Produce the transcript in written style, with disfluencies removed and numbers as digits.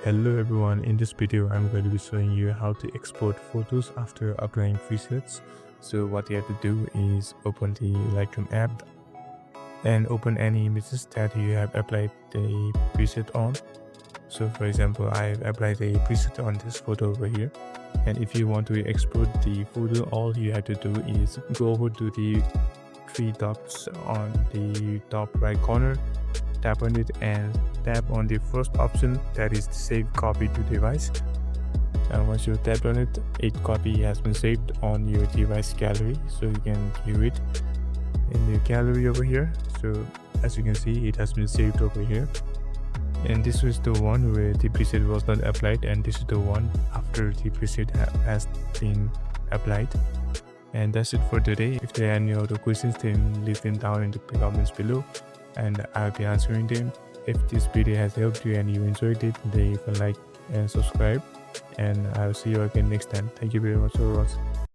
Hello everyone, in this video I'm going to be showing you how to export photos after applying presets. So what you have to do is open the Lightroom app and open any images that you have applied the preset on. So for example, I've applied a preset on this photo over here, and if you want to export the photo, all you have to do is go over to the three dots on the top right corner, tap on it and tap on the first option, that is save copy to device. And once you tap on it, a copy has been saved on your device gallery, so you can view it in the gallery over here. So as you can see, it has been saved over here, and this was the one where the preset was not applied, and this is the one after the preset has been applied. And that's it for today. If there are any other questions, then leave them down in the comments below and I'll be answering them. If this video has helped you and you enjoyed it, leave a like and subscribe, and I'll see you again next time. Thank you very much for watching.